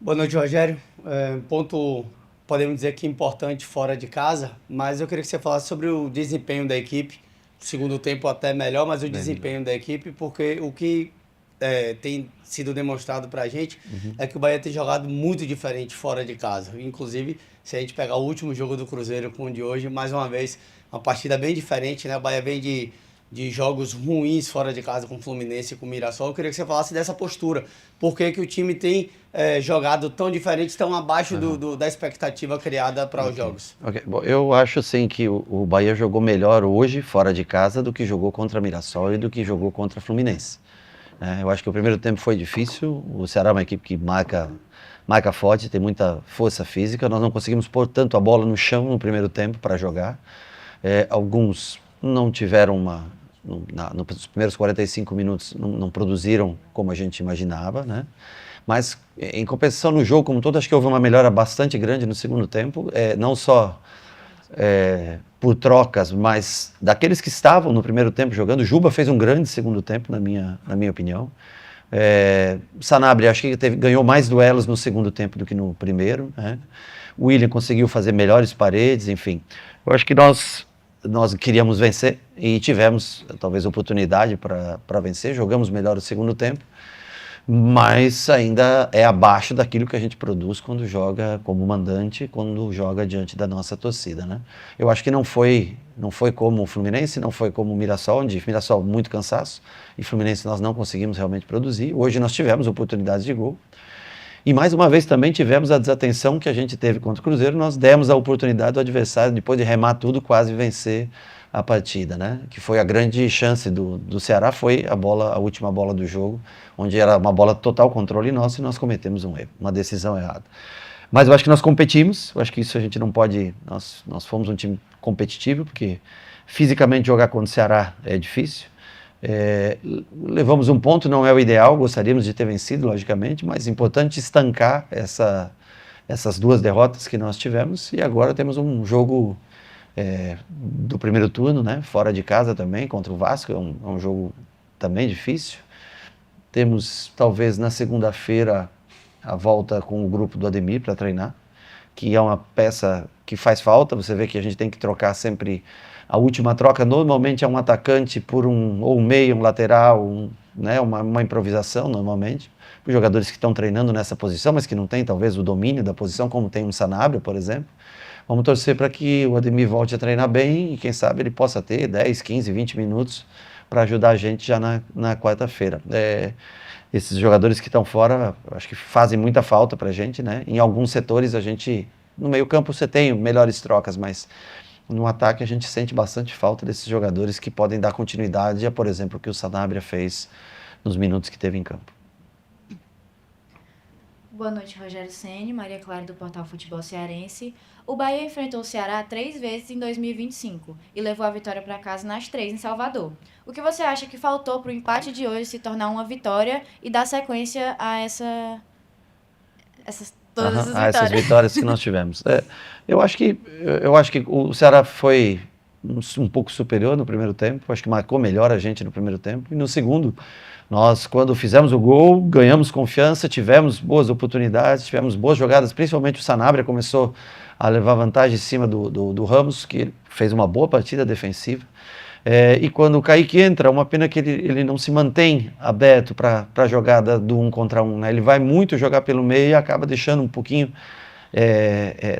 Boa noite, Rogério. Ponto, podemos dizer que importante fora de casa, mas eu queria que você falasse sobre o desempenho da equipe. O segundo tempo até melhor, mas o Bem melhor. desempenho da equipe, porque o que tem sido demonstrado pra gente Uhum. é que o Bahia tem jogado muito diferente fora de casa. Inclusive, se a gente pegar o último jogo do Cruzeiro com o de hoje, mais uma vez, uma partida bem diferente, né? O Bahia vem de jogos ruins fora de casa com o Fluminense e com o Mirassol. Eu queria que você falasse dessa postura. Por que que o time tem jogado tão diferente, tão abaixo Aham. da expectativa criada para os Ok. jogos? Ok. Bom, eu acho sim que o Bahia jogou melhor hoje fora de casa do que jogou contra Mirassol e do que jogou contra Fluminense. Eu acho que o primeiro tempo foi difícil. O Ceará é uma equipe que marca forte, tem muita força física. Nós não conseguimos pôr tanto a bola no chão no primeiro tempo para jogar. Alguns não tiveram nos primeiros 45 minutos não produziram como a gente imaginava, né? Mas em compensação no jogo como um todo, acho que houve uma melhora bastante grande no segundo tempo, não só por trocas, mas daqueles que estavam no primeiro tempo jogando. O Juba fez um grande segundo tempo, na minha opinião. Sanabria, acho que ganhou mais duelos no segundo tempo do que no primeiro, né? O William conseguiu fazer melhores paredes, enfim. Eu acho que nós queríamos vencer e tivemos talvez oportunidade para vencer. Jogamos melhor o segundo tempo, mas ainda é abaixo daquilo que a gente produz quando joga como mandante, quando joga diante da nossa torcida, né? Eu acho que não foi como o Fluminense, não foi como o Mirassol, onde Mirassol muito cansaço e Fluminense nós não conseguimos realmente produzir. Hoje nós tivemos oportunidades de gol. E mais uma vez também tivemos a desatenção que a gente teve contra o Cruzeiro. Nós demos a oportunidade do adversário, depois de remar tudo, quase vencer a partida, né? Que foi a grande chance do Ceará, foi a última bola do jogo, onde era uma bola total controle nosso e nós cometemos um erro, uma decisão errada. Mas eu acho que nós competimos, eu acho que isso a gente não pode. Nós fomos um time competitivo, porque fisicamente jogar contra o Ceará é difícil. Levamos um ponto, não é o ideal, gostaríamos de ter vencido, logicamente, mas é importante estancar essas duas derrotas que nós tivemos. E agora temos um jogo do primeiro turno, né, fora de casa também, contra o Vasco, é um jogo também difícil. Temos, talvez, na segunda-feira, a volta com o grupo do Ademir para treinar, que é uma peça que faz falta. Você vê que a gente tem que trocar sempre. A última troca normalmente é um atacante por ou um meio, um lateral, né, uma improvisação normalmente. Os jogadores que estão treinando nessa posição, mas que não têm talvez o domínio da posição, como tem um Sanabria, por exemplo. Vamos torcer para que o Ademir volte a treinar bem e quem sabe ele possa ter 10, 15, 20 minutos para ajudar a gente já na quarta-feira. Esses jogadores que estão fora, acho que fazem muita falta para a gente, né? Em alguns setores no meio campo você tem melhores trocas, mas no ataque a gente sente bastante falta desses jogadores que podem dar continuidade a, por exemplo, o que o Sanabria fez nos minutos que teve em campo. Boa noite, Rogério Ceni, Maria Clara do Portal Futebol Cearense. O Bahia enfrentou o Ceará 3 vezes em 2025 e levou a vitória para casa nas 3 em Salvador. O que você acha que faltou para o empate de hoje se tornar uma vitória e dar sequência a todas essas Essas vitórias? vitórias que nós tivemos. Eu acho que o Ceará foi um pouco superior no primeiro tempo, acho que marcou melhor a gente no primeiro tempo, e no segundo, nós, quando fizemos o gol, ganhamos confiança, tivemos boas oportunidades, tivemos boas jogadas, principalmente o Sanabria começou a levar vantagem em cima do Ramos, que fez uma boa partida defensiva. E quando o Kaique entra, uma pena que ele não se mantém aberto para a jogada do 1 contra 1, né? Ele vai muito jogar pelo meio e acaba deixando um pouquinho,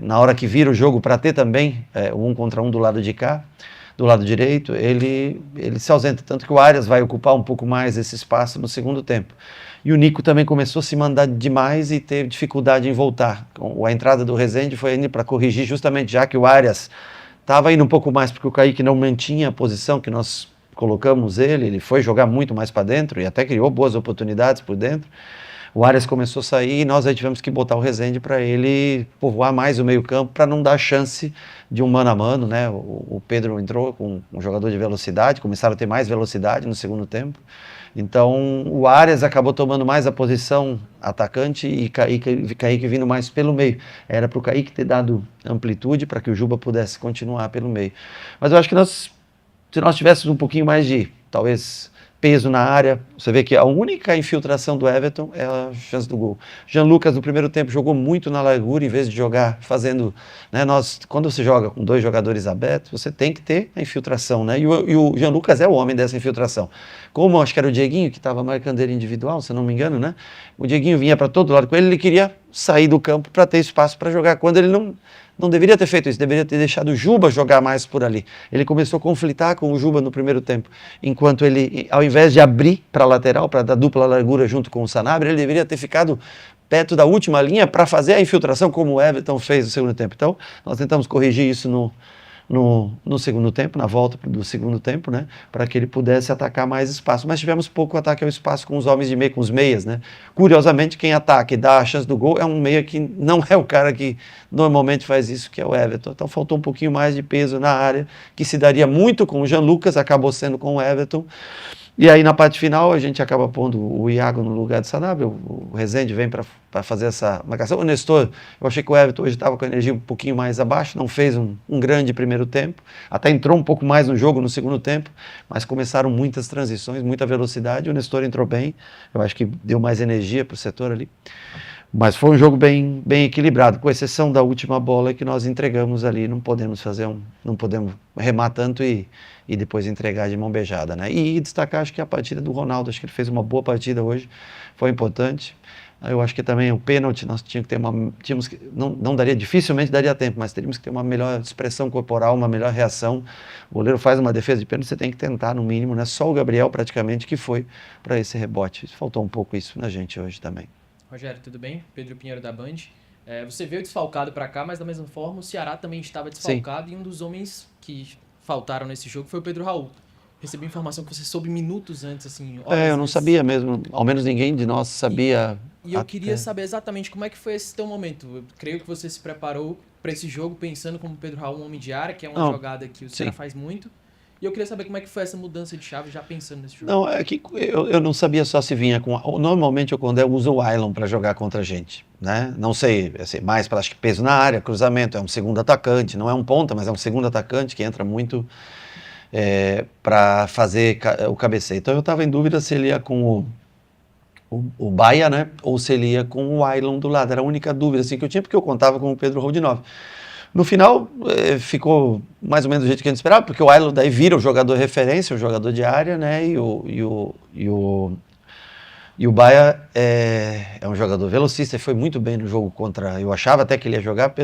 na hora que vira o jogo, para ter também o 1 contra 1 do lado de cá, do lado direito, ele se ausenta. Tanto que o Arias vai ocupar um pouco mais esse espaço no segundo tempo. E o Nico também começou a se mandar demais e teve dificuldade em voltar. A entrada do Rezende foi para corrigir, justamente já que o Arias estava indo um pouco mais, porque o Kaique não mantinha a posição que nós colocamos ele foi jogar muito mais para dentro e até criou boas oportunidades por dentro. O Arias começou a sair e nós aí tivemos que botar o Rezende para ele povoar mais o meio-campo, para não dar chance de um mano a mano, né? O Pedro entrou com um jogador de velocidade, começaram a ter mais velocidade no segundo tempo. Então o Arias acabou tomando mais a posição atacante e Kaique vindo mais pelo meio. Era para o Kaique ter dado amplitude para que o Juba pudesse continuar pelo meio. Mas eu acho que se nós tivéssemos um pouquinho mais de, talvez, peso na área. Você vê que a única infiltração do Everton é a chance do gol. Jean Lucas, no primeiro tempo, jogou muito na largura, em vez de jogar fazendo... Né, quando você joga com 2 jogadores abertos, você tem que ter a infiltração. Né? E o Jean Lucas é o homem dessa infiltração. Como acho que era o Dieguinho, que estava marcando ele individual, se não me engano, né? O Dieguinho vinha para todo lado com ele queria sair do campo para ter espaço para jogar, quando ele não deveria ter feito isso, deveria ter deixado o Juba jogar mais por ali. Ele começou a conflitar com o Juba no primeiro tempo, enquanto ele, ao invés de abrir para a lateral, para dar dupla largura junto com o Sanabria, ele deveria ter ficado perto da última linha para fazer a infiltração, como o Everton fez no segundo tempo. Então, nós tentamos corrigir isso no segundo tempo, na volta do segundo tempo, né, para que ele pudesse atacar mais espaço. Mas tivemos pouco ataque ao espaço com os homens de meio, com os meias, né. Curiosamente, quem ataca e dá a chance do gol é um meia que não é o cara que normalmente faz isso, que é o Everton. Então faltou um pouquinho mais de peso na área, que se daria muito com o Jean Lucas, acabou sendo com o Everton. E aí na parte final a gente acaba pondo o Iago no lugar de Sanabria, o Rezende vem para fazer essa marcação. O Nestor, eu achei que o Everton hoje estava com a energia um pouquinho mais abaixo, não fez um grande primeiro tempo, até entrou um pouco mais no jogo no segundo tempo, mas começaram muitas transições, muita velocidade, o Nestor entrou bem, eu acho que deu mais energia para o setor ali. Mas foi um jogo bem equilibrado, com exceção da última bola que nós entregamos ali, não podemos remar tanto e depois entregar de mão beijada, né? E destacar, acho que a partida do Ronaldo, acho que ele fez uma boa partida hoje, foi importante. Eu acho que também o pênalti, nós dificilmente daria tempo, mas teríamos que ter uma melhor expressão corporal, uma melhor reação. O goleiro faz uma defesa de pênalti, você tem que tentar no mínimo, né? Só o Gabriel praticamente que foi para esse rebote. Faltou um pouco isso na gente hoje também. Rogério, tudo bem? Pedro Pinheiro da Band. Você veio desfalcado para cá, mas da mesma forma o Ceará também estava desfalcado. Sim. E um dos homens que faltaram nesse jogo foi o Pedro Raul. Recebi informação que você soube minutos antes, assim... eu não sabia mesmo, ao menos ninguém de nós sabia. E eu queria saber exatamente como é que foi esse teu momento. Eu creio que você se preparou para esse jogo pensando como Pedro Raul um homem de área, que é uma jogada que o Ceará faz muito. E eu queria saber como é que foi essa mudança de chave, já pensando nesse jogo. Não, é que eu não sabia só se vinha com... Normalmente o Condé usa o Ailon para jogar contra a gente, né? Não sei, assim, mais para, acho que peso na área, cruzamento, é um segundo atacante, não é um ponta, mas é um segundo atacante que entra muito para fazer o cabeceio. Então eu estava em dúvida se ele ia com o Baia, né? Ou se ele ia com o Ailon do lado. Era a única dúvida assim, que eu tinha, porque eu contava com o Pedro Raul de 9. No final, ficou mais ou menos do jeito que a gente esperava, porque o Ailon daí vira o jogador referência, o jogador de área, né? E o Baia é um jogador velocista e foi muito bem no jogo contra... Eu achava até que ele ia jogar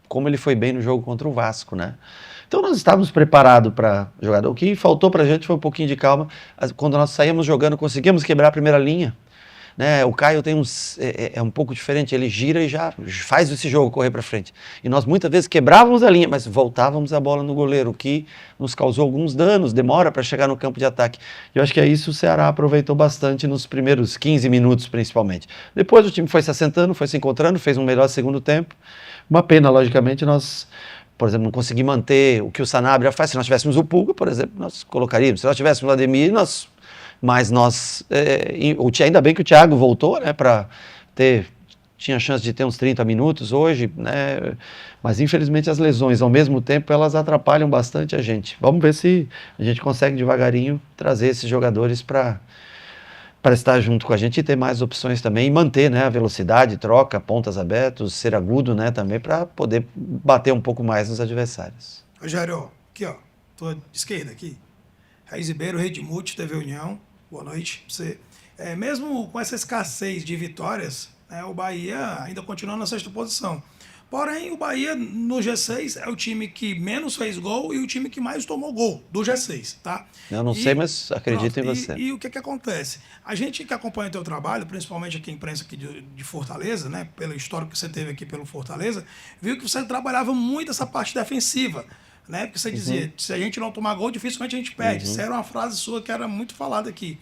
como ele foi bem no jogo contra o Vasco, né? Então nós estávamos preparados para jogar. O que faltou para a gente foi um pouquinho de calma. Quando nós saímos jogando, conseguimos quebrar a primeira linha. Né? O Caio tem é um pouco diferente, ele gira e já faz esse jogo correr para frente. E nós muitas vezes quebrávamos a linha, mas voltávamos a bola no goleiro, o que nos causou alguns danos, demora para chegar no campo de ataque. Eu acho que é isso o Ceará aproveitou bastante nos primeiros 15 minutos, principalmente. Depois o time foi se assentando, foi se encontrando, fez um melhor segundo tempo. Uma pena, logicamente, nós, por exemplo, não conseguimos manter o que o Sanabria faz. Se nós tivéssemos o Pulga, por exemplo, nós colocaríamos. Se nós tivéssemos o Ademir, mas nós, ainda bem que o Thiago voltou, né, tinha chance de ter uns 30 minutos hoje, né, mas infelizmente as lesões, ao mesmo tempo, elas atrapalham bastante a gente. Vamos ver se a gente consegue devagarinho trazer esses jogadores para estar junto com a gente e ter mais opções também, e manter, né, a velocidade, troca, pontas abertas, ser agudo, né, também, para poder bater um pouco mais nos adversários. Rogério, aqui ó, tô de esquerda aqui, Raiz Ribeiro, Redmute, TV União. Boa noite pra você. Mesmo com essa escassez de vitórias, o Bahia ainda continua na 6ª posição. Porém, o Bahia no G6 é o time que menos fez gol e o time que mais tomou gol do G6, tá? Eu não sei, mas acredito em você. E o que acontece? A gente que acompanha o teu trabalho, principalmente aqui a imprensa aqui de Fortaleza, né, pelo histórico que você teve aqui pelo Fortaleza, viu que você trabalhava muito essa parte defensiva. Né? Porque você dizia, se a gente não tomar gol, dificilmente a gente perde. Isso era uma frase sua que era muito falada aqui.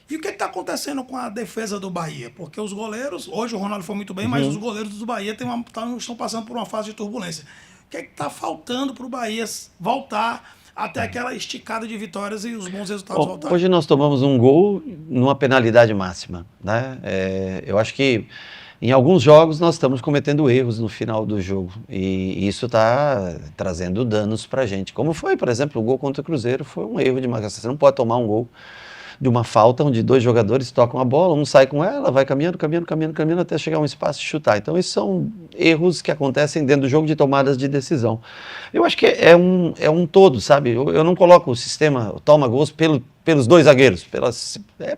E o que está acontecendo com a defesa do Bahia? Porque os goleiros, hoje o Ronaldo foi muito bem, mas os goleiros do Bahia estão passando por uma fase de turbulência. O que está faltando para o Bahia voltar até aquela esticada de vitórias e os bons resultados voltarem? Hoje nós tomamos um gol numa penalidade máxima. Né? Eu acho que em alguns jogos nós estamos cometendo erros no final do jogo e isso está trazendo danos para a gente. Como foi, por exemplo, o gol contra o Cruzeiro foi um erro de marcação. Você não pode tomar um gol de uma falta onde 2 jogadores tocam a bola, um sai com ela, vai caminhando até chegar a um espaço e chutar. Então, esses são erros que acontecem dentro do jogo de tomadas de decisão. Eu acho que é um todo, sabe? Eu não coloco o sistema toma gols pelos 2 zagueiros,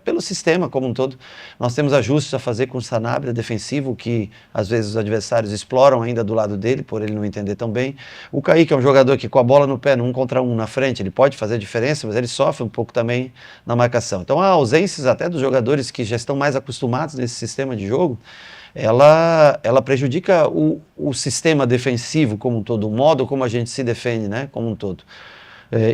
pelo sistema como um todo. Nós temos ajustes a fazer com o Sanabria defensivo, que às vezes os adversários exploram ainda do lado dele, por ele não entender tão bem. O Kaique é um jogador que com a bola no pé, no 1 contra 1 na frente, ele pode fazer diferença, mas ele sofre um pouco também na marcação. Então há ausências até dos jogadores que já estão mais acostumados nesse sistema de jogo, ela prejudica o sistema defensivo como um todo, o modo como a gente se defende, né, como um todo.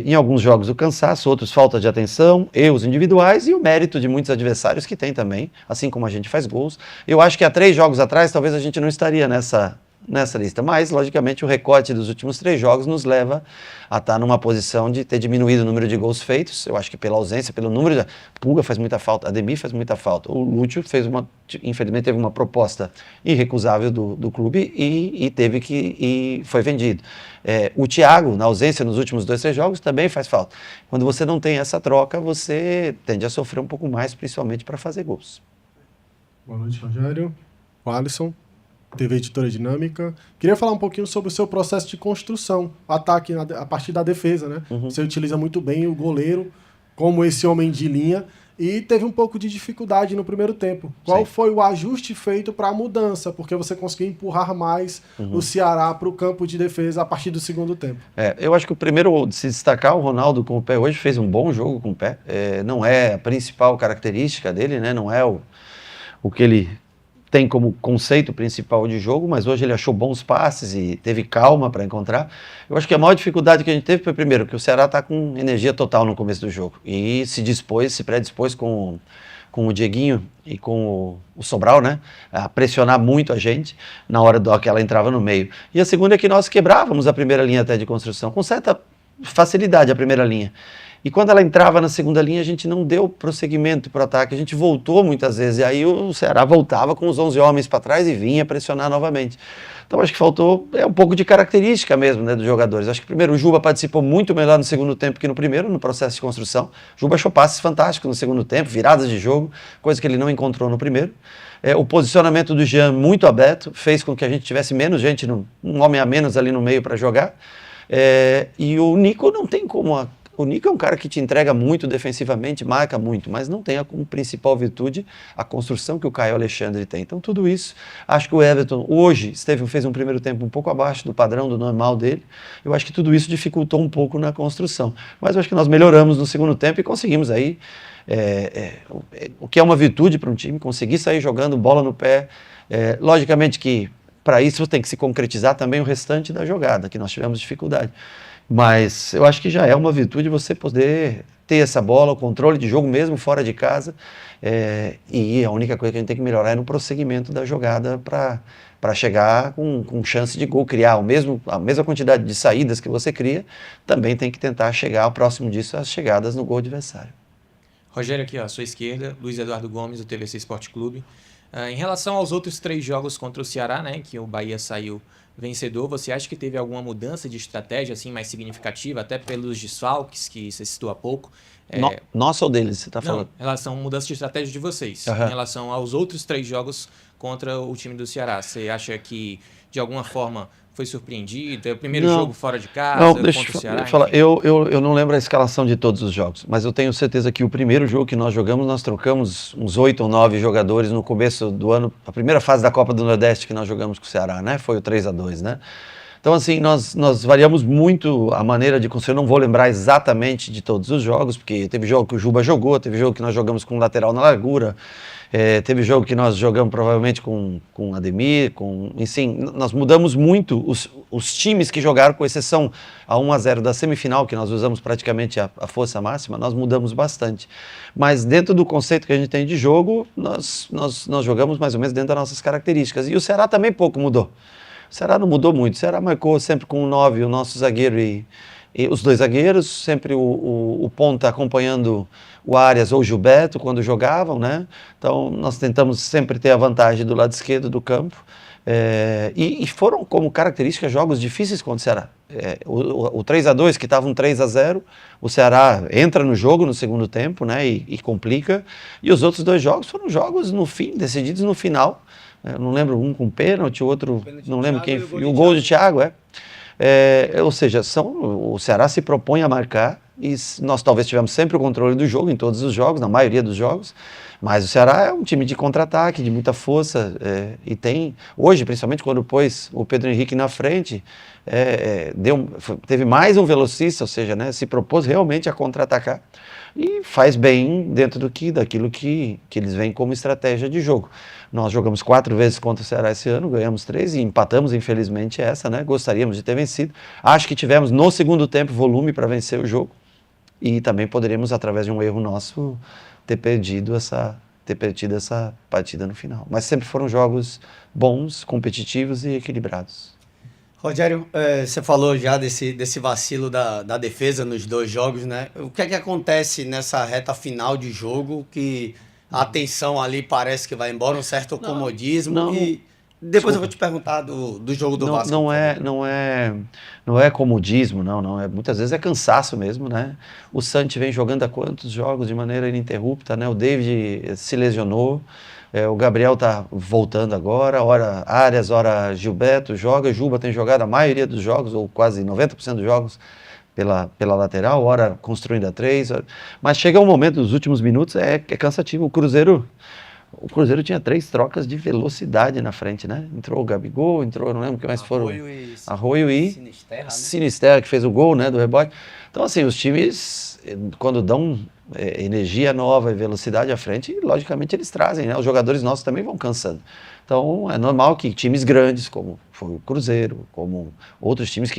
Em alguns jogos o cansaço, outros falta de atenção, erros individuais e o mérito de muitos adversários que tem também, assim como a gente faz gols. Eu acho que há 3 jogos atrás talvez a gente não estaria nessa lista, mas logicamente o recorte dos últimos 3 jogos nos leva a estar numa posição de ter diminuído o número de gols feitos. Eu acho que pela ausência, pelo número Pulga faz muita falta, Ademir faz muita falta, o Lúcio infelizmente teve uma proposta irrecusável do clube e foi vendido. O Thiago, na ausência nos últimos 2, 3 jogos, também faz falta. Quando você não tem essa troca, você tende a sofrer um pouco mais, principalmente para fazer gols. Boa noite, Rogério. O Alisson, TV Editora Dinâmica. Queria falar um pouquinho sobre o seu processo de construção, ataque a partir da defesa, né? Você utiliza muito bem o goleiro como esse homem de linha e teve um pouco de dificuldade no primeiro tempo. Qual foi o ajuste feito para a mudança? Porque você conseguiu empurrar mais o Ceará para o campo de defesa a partir do segundo tempo. Eu acho que o primeiro de se destacar, o Ronaldo com o pé hoje fez um bom jogo com o pé. Não é a principal característica dele, né? Não é o que ele tem como conceito principal de jogo, mas hoje ele achou bons passes e teve calma para encontrar. Eu acho que a maior dificuldade que a gente teve foi, primeiro, que o Ceará está com energia total no começo do jogo e se predispôs com o Dieguinho e com o Sobral, né, a pressionar muito a gente na hora que ela entrava no meio. E a segunda é que nós quebrávamos a primeira linha até de construção, com certa facilidade a primeira linha. E quando ela entrava na segunda linha, a gente não deu prosseguimento para o ataque, a gente voltou muitas vezes, e aí o Ceará voltava com os 11 homens para trás e vinha pressionar novamente. Então acho que faltou um pouco de característica mesmo, né, dos jogadores. Acho que primeiro o Juba participou muito melhor no segundo tempo que no primeiro, no processo de construção. O Juba achou passes fantásticos no segundo tempo, viradas de jogo, coisa que ele não encontrou no primeiro. O posicionamento do Jean muito aberto, fez com que a gente tivesse menos gente, um homem a menos ali no meio para jogar. E o Nico não tem como... O Nico é um cara que te entrega muito defensivamente, marca muito, mas não tem como principal virtude a construção que o Caio Alexandre tem. Então tudo isso, acho que o Everton hoje fez um primeiro tempo um pouco abaixo do padrão, do normal dele. Eu acho que tudo isso dificultou um pouco na construção. Mas eu acho que nós melhoramos no segundo tempo e conseguimos aí, o que é uma virtude para um time, conseguir sair jogando bola no pé. Logicamente que para isso tem que se concretizar também o restante da jogada, que nós tivemos dificuldade. Mas eu acho que já é uma virtude você poder ter essa bola, o controle de jogo mesmo fora de casa. E a única coisa que a gente tem que melhorar é no prosseguimento da jogada para chegar com chance de gol, criar a mesma quantidade de saídas que você cria, também tem que tentar chegar ao próximo disso, as chegadas no gol adversário. Rogério, aqui ó, à sua esquerda, Luiz Eduardo Gomes, do TVC Esporte Clube. Em relação aos outros 3 jogos contra o Ceará, né, que o Bahia saiu vencedor, você acha que teve alguma mudança de estratégia assim, mais significativa, até pelos desfalques que você citou há pouco? Nossa ou deles, você está falando? Em relação à mudança de estratégia de vocês, Uhum. em relação aos outros 3 jogos contra o time do Ceará. Você acha que, de alguma forma, foi surpreendido? É o primeiro jogo fora de casa contra o Ceará? Eu não lembro a escalação de todos os jogos, mas eu tenho certeza que o primeiro jogo que nós jogamos, nós trocamos uns 8 ou 9 jogadores no começo do ano, a primeira fase da Copa do Nordeste que nós jogamos com o Ceará, né? Foi o 3-2, né? Então, assim, nós variamos muito a maneira de construir. Eu não vou lembrar exatamente de todos os jogos, porque teve jogo que o Juba jogou, teve jogo que nós jogamos com um lateral na largura, teve jogo que nós jogamos provavelmente com Ademir, enfim, nós mudamos muito os times que jogaram, com exceção a 1-0 da semifinal, que nós usamos praticamente a força máxima, nós mudamos bastante. Mas dentro do conceito que a gente tem de jogo, nós jogamos mais ou menos dentro das nossas características. E o Ceará também pouco mudou. O Ceará não mudou muito, o Ceará marcou sempre com o 9, o nosso zagueiro e os 2 zagueiros, sempre o ponta acompanhando o Arias ou o Gilberto quando jogavam, né? Então nós tentamos sempre ter a vantagem do lado esquerdo do campo. E foram como característica jogos difíceis contra o Ceará. o 3-2, que estava um 3-0, o Ceará entra no jogo no segundo tempo, né, e complica. E os outros 2 jogos foram jogos no fim, decididos no final. Eu não lembro, um com pênalti, o outro, não lembro quem. E o gol de Thiago, ou seja, o Ceará se propõe a marcar e nós talvez tivemos sempre o controle do jogo, em todos os jogos, na maioria dos jogos, mas o Ceará é um time de contra-ataque, de muita força, e tem, hoje, principalmente quando pôs o Pedro Henrique na frente, teve mais um velocista, ou seja, né, se propôs realmente a contra-atacar e faz bem dentro daquilo que eles veem como estratégia de jogo. Nós jogamos 4 vezes contra o Ceará esse ano, ganhamos 3 e empatamos, infelizmente, essa, né? Gostaríamos de ter vencido. Acho que tivemos no segundo tempo volume para vencer o jogo e também poderíamos, através de um erro nosso, ter perdido essa partida no final. Mas sempre foram jogos bons, competitivos e equilibrados. Rogério, você falou já desse vacilo da defesa nos 2 jogos, né? O que é que acontece nessa reta final de jogo que a tensão ali parece que vai embora, um certo comodismo? Não, e depois eu vou te perguntar do jogo do Vasco. Não é comodismo, não. Muitas vezes é cansaço mesmo, né? O Santi vem jogando há quantos jogos de maneira ininterrupta, né? O David se lesionou. O Gabriel está voltando agora, ora Arias, ora Gilberto joga, Juba tem jogado a maioria dos jogos, ou quase 90% dos jogos pela lateral, ora construindo a 3, mas chega um momento, nos últimos minutos, é cansativo. O Cruzeiro tinha 3 trocas de velocidade na frente, né? Entrou o Gabigol, não lembro o que mais foram. Arroio e Sinisterra, que fez o gol, né, do rebote. Então, assim, os times, quando dão energia nova e velocidade à frente, logicamente eles trazem, né? Os jogadores nossos também vão cansando. Então, é normal que times grandes, como foi o Cruzeiro, como outros times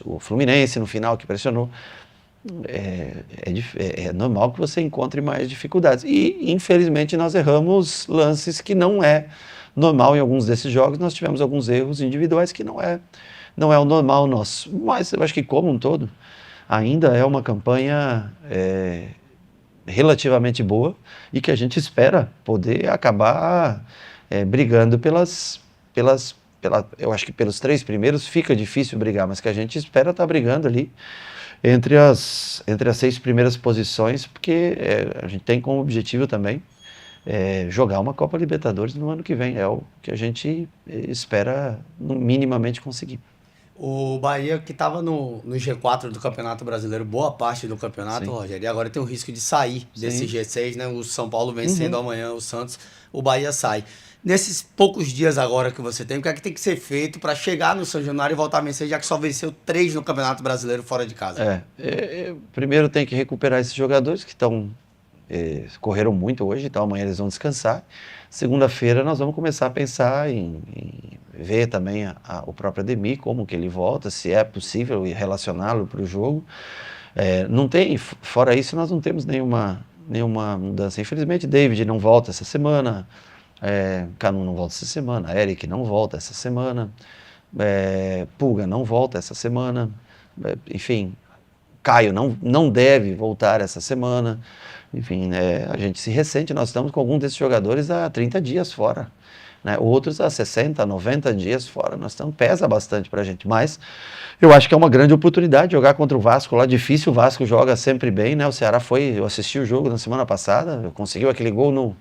o Fluminense no final, que pressionou, é normal que você encontre mais dificuldades. E, infelizmente, nós erramos lances que não é normal em alguns desses jogos. Nós tivemos alguns erros individuais que não é o normal nosso. Mas eu acho que, como um todo, ainda é uma campanha relativamente boa e que a gente espera poder acabar brigando eu acho que pelos 3 primeiros fica difícil brigar, mas que a gente espera estar brigando ali entre as 6 primeiras posições, porque a gente tem como objetivo também jogar uma Copa Libertadores no ano que vem. É o que a gente espera minimamente conseguir. O Bahia, que estava no G4 do Campeonato Brasileiro, boa parte do campeonato, Sim. Rogério, e agora tem o risco de sair desse Sim. G6, né? O São Paulo vencendo amanhã o Santos, o Bahia sai. Nesses poucos dias agora que você tem, o que é que tem que ser feito para chegar no São Januário e voltar a vencer, já que só venceu 3 no Campeonato Brasileiro fora de casa? Primeiro tem que recuperar esses jogadores que correram muito hoje, então amanhã eles vão descansar. Segunda-feira nós vamos começar a pensar em ver também o próprio Ademir, como que ele volta, se é possível relacioná-lo para o jogo. Fora isso, nós não temos nenhuma mudança. Infelizmente, David não volta essa semana, Canu não volta essa semana, Eric não volta essa semana, Pulga não volta essa semana, enfim, Caio não deve voltar essa semana. Enfim, a gente se ressente, nós estamos com algum desses jogadores há 30 dias fora, né? Outros há 60, 90 dias fora. Pesa bastante pra gente, mas eu acho que é uma grande oportunidade jogar contra o Vasco lá. Difícil, o Vasco joga sempre bem, né? O Ceará eu assisti o jogo na semana passada, conseguiu aquele gol no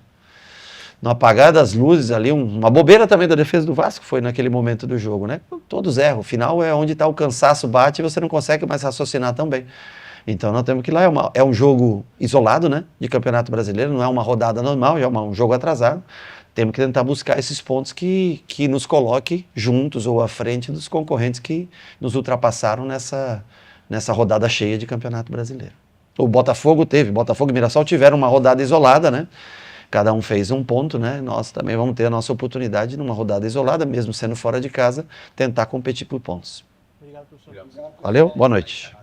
apagar das luzes ali, uma bobeira também da defesa do Vasco foi naquele momento do jogo, né? Todos erram, o final é onde o cansaço bate e você não consegue mais raciocinar tão bem. Então nós temos que ir lá, é um jogo isolado, né, de Campeonato Brasileiro, não é uma rodada normal, é um jogo atrasado. Temos que tentar buscar esses pontos que nos coloque juntos ou à frente dos concorrentes que nos ultrapassaram nessa rodada cheia de Campeonato Brasileiro. O Botafogo e Mirassol tiveram uma rodada isolada, né? Cada um fez um ponto, né? Nós também vamos ter a nossa oportunidade numa rodada isolada, mesmo sendo fora de casa, tentar competir por pontos. Obrigado, professor. Valeu, boa noite.